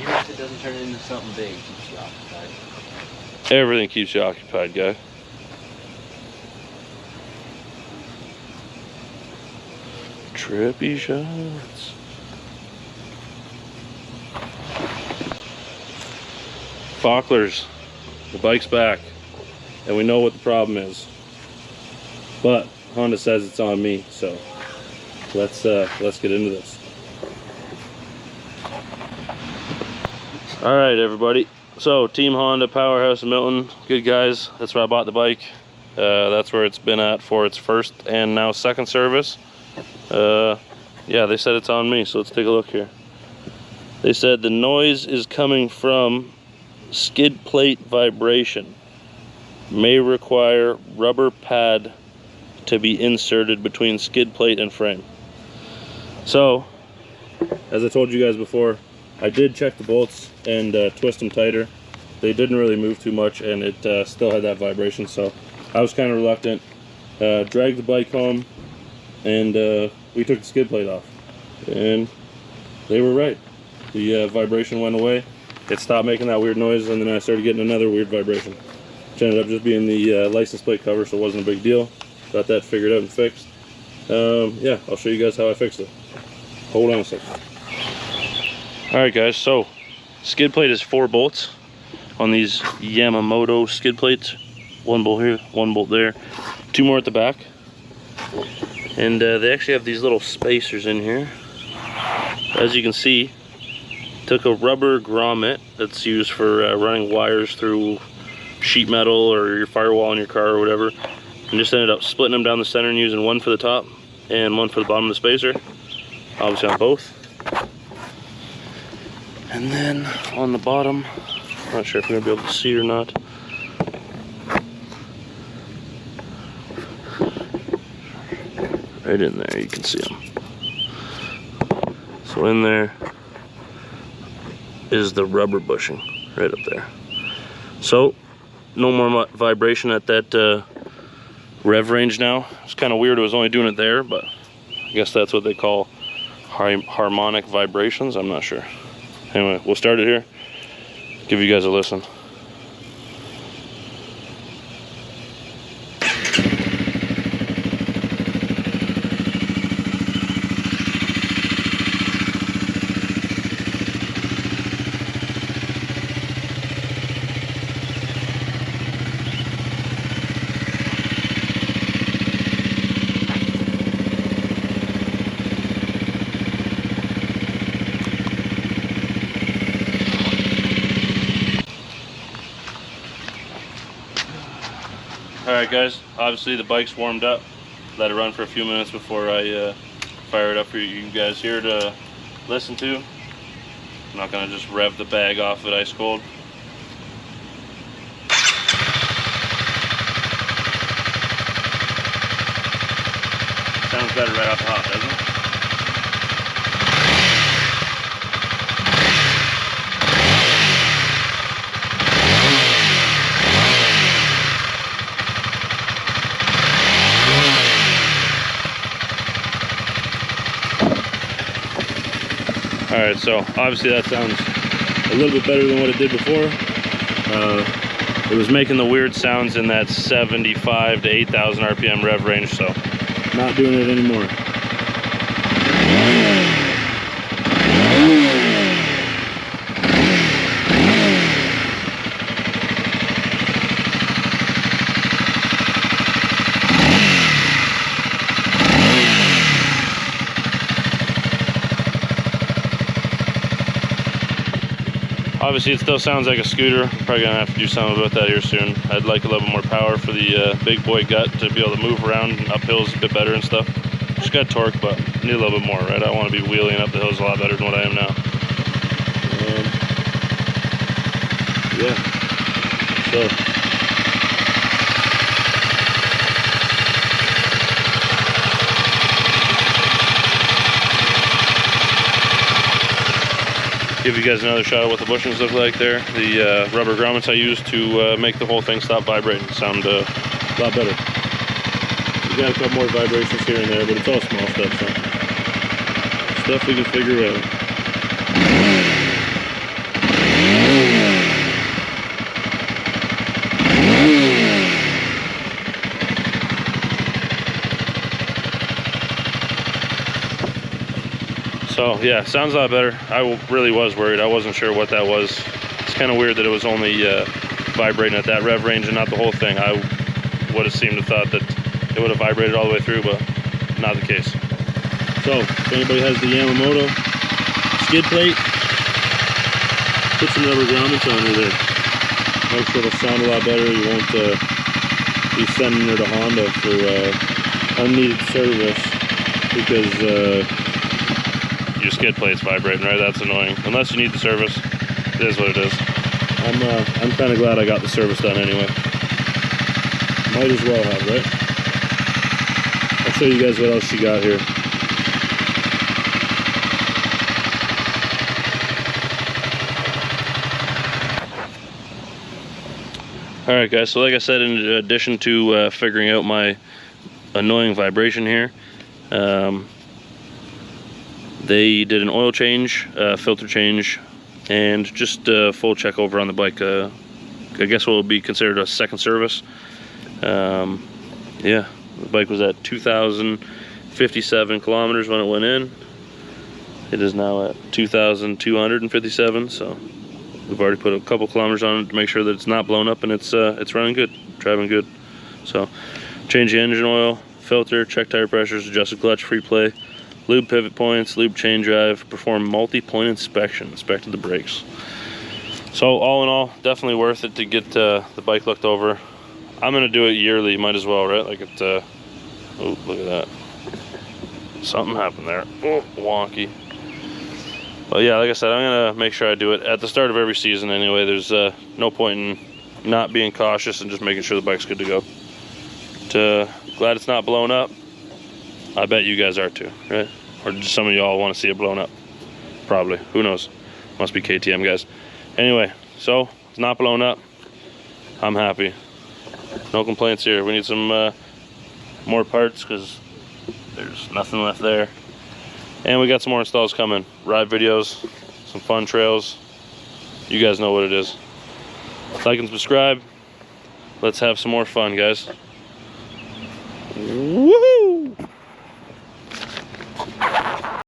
Even if it doesn't turn into something big, it keeps you occupied. Everything keeps you occupied, guy. Trippy shots. Focklers, the bike's back, and we know what the problem is. But Honda says it's on me, so let's get into this. All right, everybody. So Team Honda, Powerhouse in Milton, good guys. That's where I bought the bike. That's where it's been at for its first and now second service. Yeah, they said it's on me, so let's take a look here. They said the noise is coming from skid plate vibration. May require rubber pad to be inserted between skid plate and frame. So, as I told you guys before, I did check the bolts and twist them tighter. They didn't really move too much, and it still had that vibration, so I was kind of reluctant. Dragged the bike home, and we took the skid plate off, and they were right. The vibration went away. It stopped making that weird noise, and then I started getting another weird vibration, which ended up just being the license plate cover, so it wasn't a big deal. Got that figured out and fixed. Yeah, I'll show you guys how I fixed it. Hold on a second. Alright guys, so skid plate is 4 bolts on these Yamamoto skid plates. 1 bolt here, 1 bolt there, 2 more at the back. And they actually have these little spacers in here. As you can see, took a rubber grommet that's used for running wires through sheet metal or your firewall in your car or whatever, and just ended up splitting them down the center and using 1 for the top and 1 for the bottom of the spacer, obviously on both. And then on the bottom, I'm not sure if you're gonna be able to see or not, right in there you can see them. So in there is the rubber bushing right up there. So no more vibration at that rev range now. It's kind of weird it was only doing it there, but I guess that's what they call harmonic vibrations. I'm not sure. Anyway, we'll start it here, give you guys a listen. Alright guys, obviously the bike's warmed up. Let it run for a few minutes before I fire it up for you guys here to listen to. I'm not going to just rev the bag off of it ice cold. Sounds better right off the hop, doesn't it? Alright, so obviously that sounds a little bit better than what it did before. It was making the weird sounds in that 75 to 8,000 RPM rev range, so not doing it anymore. Obviously, it still sounds like a scooter. Probably gonna have to do something about that here soon. I'd like a little bit more power for the big boy gut to be able to move around up hills a bit better and stuff. Just got torque, but need a little bit more, right? I want to be wheeling up the hills a lot better than what I am now. Yeah. So. Give you guys another shot of what the bushings look like there. The rubber grommets I used to make the whole thing stop vibrating sound a lot better. We got a couple more vibrations here and there, but it's all small stuff, so stuff we can figure out. So yeah, sounds a lot better. I really was worried. I wasn't sure what that was. It's kind of weird that it was only vibrating at that rev range and not the whole thing. I would have seemed to thought that it would have vibrated all the way through, but not the case. So if anybody has the Yamamoto skid plate, put some rubber grommets on her there. Make sure it'll sound a lot better. You won't be sending her to Honda for unneeded service because your skid plate's vibrating, right? That's annoying. Unless you need the service, it is what it is. I'm kind of glad I got the service done anyway. Might as well have, right? I'll show you guys what else she got here. Alright guys, so like I said, in addition to figuring out my annoying vibration here, they did an oil change, filter change, and just a full check over on the bike. I guess what would be considered a second service. Yeah, the bike was at 2,057 kilometers when it went in. It is now at 2,257, so we've already put a couple kilometers on it to make sure that it's not blown up and it's running good, driving good. So change the engine oil, filter, check tire pressures, adjusted clutch, free play, lube pivot points, lube chain drive, perform multi-point inspection, inspected the brakes. So all in all, definitely worth it to get the bike looked over. I'm gonna do it yearly, might as well, right? Like it, oh, look at that. Something happened there. Oh, wonky. But yeah, like I said, I'm gonna make sure I do it at the start of every season anyway. There's no point in not being cautious and just making sure the bike's good to go. Glad it's not blown up. I bet you guys are too, right? Or just some of y'all want to see it blown up. Probably, who knows? Must be KTM guys. Anyway, so it's not blown up. I'm happy. No complaints here. We need some more parts because there's nothing left there. And we got some more installs coming. Ride videos, some fun trails. You guys know what it is. Like and subscribe. Let's have some more fun, guys.